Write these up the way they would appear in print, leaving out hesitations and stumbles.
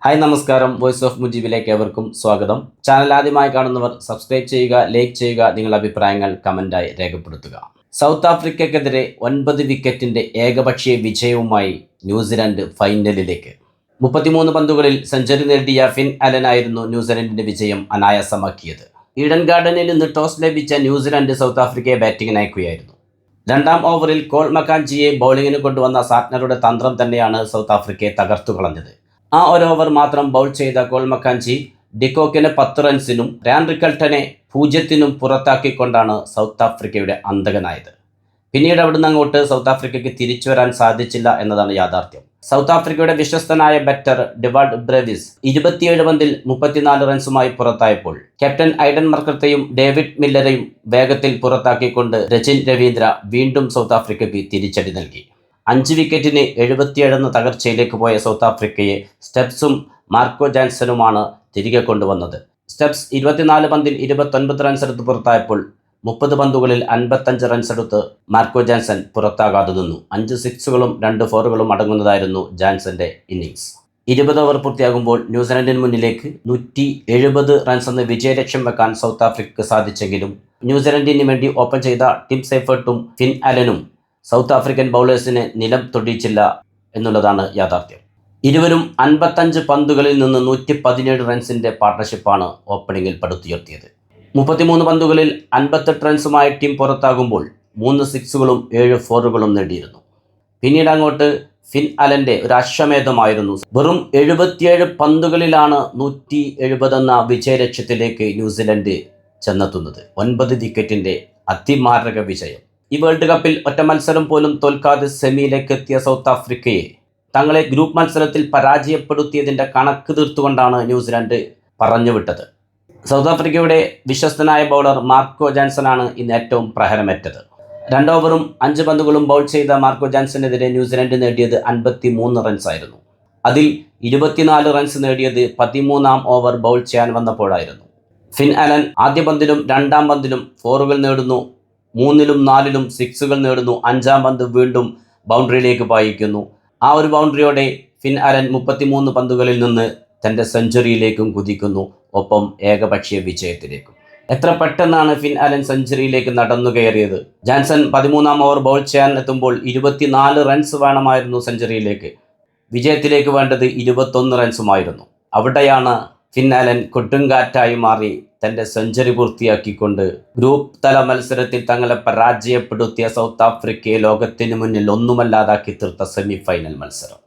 Hi നമസ്കാരം, voice of മുജീബിലേക്ക് ഏവർക്കും സ്വാഗതം. ചാനൽ ആദ്യമായി കാണുന്നവർ സബ്സ്ക്രൈബ് ചെയ്യുക, ലൈക്ക് ചെയ്യുക, നിങ്ങളുടെ അഭിപ്രായങ്ങൾ കമന്റായി രേഖപ്പെടുത്തുക. സൗത്ത് ആഫ്രിക്കയ്ക്കെതിരെ 9 വിക്കറ്റിന്റെ ഏകപക്ഷീയ വിജയവുമായി ന്യൂസിലൻഡ് ഫൈനലിലേക്ക്. 33 പന്തുകളിൽ സെഞ്ചുറി നേടിയ ഫിൻ അലനായിരുന്നു ന്യൂസിലൻഡിന്റെ വിജയം അനായാസമാക്കിയത്. ഈഡൻ ഗാർഡനിൽ നിന്ന് ടോസ് ലഭിച്ച ന്യൂസിലൻഡ് സൗത്ത് ആഫ്രിക്കയെ ബാറ്റിംഗിന് അയക്കുകയായിരുന്നു. രണ്ടാം ഓവറിൽ കോൾ മക്കാഞ്ചിയെ ബൗളിങ്ങിന് കൊണ്ടുവന്ന സാറ്റ്നറുടെ തന്ത്രം തന്നെയാണ് സൗത്ത് ആഫ്രിക്കയെ തകർത്തു കളഞ്ഞത്. ആ ഒരു ഓവർ മാത്രം ബൗൾ ചെയ്ത കോൾ മക്കാഞ്ചി ഡിക്കോക്കിനെ 10 റൺസിനും രാൻ റിക്കൽട്ടനെ 0 പുറത്താക്കിക്കൊണ്ടാണ് സൗത്ത് ആഫ്രിക്കയുടെ അന്തകനായത്. പിന്നീട് അവിടുന്ന് അങ്ങോട്ട് സൗത്ത് ആഫ്രിക്കയ്ക്ക് തിരിച്ചു വരാൻ സാധിച്ചില്ല എന്നതാണ് യാഥാർത്ഥ്യം. സൗത്ത് ആഫ്രിക്കയുടെ വിശ്വസ്തനായ ബാറ്റർ ഡെവാൾഡ് ബ്രേവിസ് 27 പന്തിൽ 34 റൺസുമായി പുറത്തായപ്പോൾ ക്യാപ്റ്റൻ ഐഡൻ മർക്കർട്ടെയും ഡേവിഡ് മില്ലറെയും വേഗത്തിൽ പുറത്താക്കിക്കൊണ്ട് രചിൻ രവീന്ദ്ര വീണ്ടും സൗത്ത് ആഫ്രിക്കയ്ക്ക് തിരിച്ചടി നൽകി. 5 വിക്കറ്റിന് 77 തകർച്ചയിലേക്ക് പോയ സൗത്ത് ആഫ്രിക്കയെ സ്റ്റെപ്സും മാർക്കോ ജാൻസനുമാണ് തിരികെ കൊണ്ടുവന്നത്. സ്റ്റെപ്സ് 24 പന്തിൽ 29 റൺസെടുത്ത് പുറത്തായപ്പോൾ 30 പന്തുകളിൽ 55 റൺസെടുത്ത് മാർക്കോ ജാൻസൻ പുറത്താകാതെ നിന്നു. 5 സിക്സുകളും 2 ഫോറുകളും അടങ്ങുന്നതായിരുന്നു ജാൻസന്റെ ഇന്നിംഗ്സ്. 20 ഓവർ പൂർത്തിയാകുമ്പോൾ ന്യൂസിലൻഡിന് മുന്നിലേക്ക് 170 റൺസ് എന്ന വിജയലക്ഷ്യം വെക്കാൻ സൗത്ത് ആഫ്രിക്കയ്ക്ക് സാധിച്ചെങ്കിലും ന്യൂസിലൻഡിന് വേണ്ടി ഓപ്പൺ ചെയ്ത ടിം സെയ്ഫർട്ടും ഫിൻ അലനും സൗത്ത് ആഫ്രിക്കൻ ബൗളേഴ്സിനെ നിലം തൊടിയിച്ചില്ല എന്നുള്ളതാണ് യാഥാർത്ഥ്യം. ഇരുവരും 55 പന്തുകളിൽ നിന്ന് 117 റൺസിന്റെ പാർട്ണർഷിപ്പാണ് ഓപ്പണിംഗിൽ പടുത്തുയർത്തിയത്. 33 പന്തുകളിൽ 58 റൺസുമായി ടീം പുറത്താകുമ്പോൾ 3 സിക്സുകളും 7 ഫോറുകളും നേടിയിരുന്നു. പിന്നീട് അങ്ങോട്ട് ഫിൻ അലന്റെ ഒരു അശ്വമേധമായിരുന്നു. വെറും 77 പന്തുകളിലാണ് 170 എന്ന വിജയലക്ഷ്യത്തിലേക്ക് ന്യൂസിലൻഡ് ചെന്നെത്തുന്നത്. 9 വിക്കറ്റിന്റെ അതിമാരക വിജയം. ഈ വേൾഡ് കപ്പിൽ ഒറ്റ മത്സരം പോലും തോൽക്കാതെ സെമിയിലേക്ക് എത്തിയ സൗത്ത് ആഫ്രിക്കയെ തങ്ങളെ ഗ്രൂപ്പ് മത്സരത്തിൽ പരാജയപ്പെടുത്തിയതിൻ്റെ കണക്ക് തീർത്തുകൊണ്ടാണ് ന്യൂസിലൻഡ് പറഞ്ഞുവിട്ടത്. സൗത്ത് ആഫ്രിക്കയുടെ വിശ്വസ്തനായ ബൗളർ മാർക്കോ ജാൻസനാണ് ഇന്ന് ഏറ്റവും പ്രഹരമേറ്റത്. 2 ഓവറും 5 പന്തുകളും ബൗൾ ചെയ്ത മാർക്കോ ജാൻസനെതിരെ ന്യൂസിലൻഡ് നേടിയത് 53 റൺസായിരുന്നു. അതിൽ 24 റൺസ് നേടിയത് 13ാം ഓവർ ബൗൾ ചെയ്യാൻ വന്നപ്പോഴായിരുന്നു. ഫിൻ അലൻ ആദ്യ പന്തിലും 2ാം പന്തിലും ഫോറുകൾ നേടുന്നു, 3ലും 4ലും സിക്സുകൾ നേടുന്നു. 5ാം പന്ത് വീണ്ടും ബൗണ്ടറിയിലേക്ക് പായിക്കുന്നു. ആ ഒരു ബൗണ്ടറിയോടെ ഫിൻ അലൻ 33 പന്തുകളിൽ നിന്ന് തൻ്റെ സെഞ്ചുറിയിലേക്കും കുതിക്കുന്നു, ഒപ്പം ഏകപക്ഷീയ വിജയത്തിലേക്കും. എത്ര പെട്ടെന്നാണ് ഫിൻ അലൻ സെഞ്ചുറിയിലേക്ക് നടന്നു കയറിയത്. ജാൻസൺ 13ാം ഓവർ ബൗൾ ചെയ്യാൻ എത്തുമ്പോൾ 24 റൺസ് വേണമായിരുന്നു സെഞ്ചുറിയിലേക്ക്. വിജയത്തിലേക്ക് വേണ്ടത് 21 റൺസുമായിരുന്നു. അവിടെയാണ് ഫിൻ അലൻ കൊടുങ്കാറ്റായി മാറി തൻ്റെ സെഞ്ചുറി പൂർത്തിയാക്കിക്കൊണ്ട് ഗ്രൂപ്പ് തല മത്സരത്തിൽ തങ്ങളെ പരാജയപ്പെടുത്തിയ സൗത്ത് ആഫ്രിക്കയെ ലോകത്തിന് മുന്നിൽ ഒന്നുമല്ലാതാക്കി തീർത്ത സെമി ഫൈനൽ മത്സരം.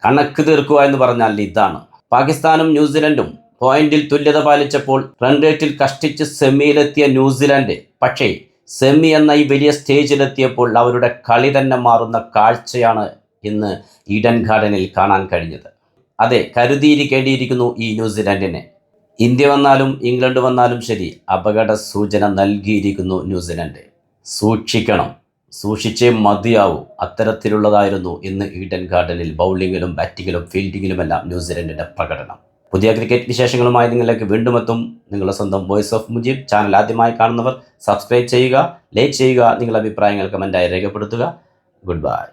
കണക്ക് തീർക്കുക എന്ന് പറഞ്ഞാൽ ഇതാണ്. പാകിസ്ഥാനും ന്യൂസിലൻഡും പോയിന്റിൽ തുല്യത പാലിച്ചപ്പോൾ റൺ റേറ്റിൽ കഷ്ടിച്ച് സെമിയിലെത്തിയ ന്യൂസിലൻഡ് പക്ഷേ സെമി എന്ന ഈ വലിയ സ്റ്റേജിലെത്തിയപ്പോൾ അവരുടെ കളി തന്നെ മാറുന്ന കാഴ്ചയാണ് ഇന്ന് ഈഡൻ ഗാർഡനിൽ കാണാൻ കഴിഞ്ഞത്. അതെ, കരുതിയിരിക്കേണ്ടിയിരിക്കുന്നു ഈ ന്യൂസിലൻഡിനെ. ഇന്ത്യ വന്നാലും ഇംഗ്ലണ്ട് വന്നാലും ശരി, അപകട സൂചന നൽകിയിരിക്കുന്നു ന്യൂസിലൻഡ്. സൂക്ഷിക്കണം, സൂക്ഷിച്ചേ മതിയാവൂ. അത്തരത്തിലുള്ളതായിരുന്നു ഇന്ന് ഈഡൻ ഗാർഡനിൽ ബൗളിങ്ങിലും ബാറ്റിങ്ങിലും ഫീൽഡിങ്ങിലുമെല്ലാം ന്യൂസിലൻഡിൻ്റെ പ്രകടനം. പുതിയ ക്രിക്കറ്റ് വിശേഷങ്ങളുമായി നിങ്ങളിലേക്ക് വീണ്ടും എത്തും. നിങ്ങളുടെ സ്വന്തം വോയിസ് ഓഫ് മുജീബ്. ചാനൽ ആദ്യമായി കാണുന്നവർ സബ്സ്ക്രൈബ് ചെയ്യുക, ലൈക്ക് ചെയ്യുക, നിങ്ങളുടെ അഭിപ്രായങ്ങൾ കമൻറ്റായി രേഖപ്പെടുത്തുക. Good bye.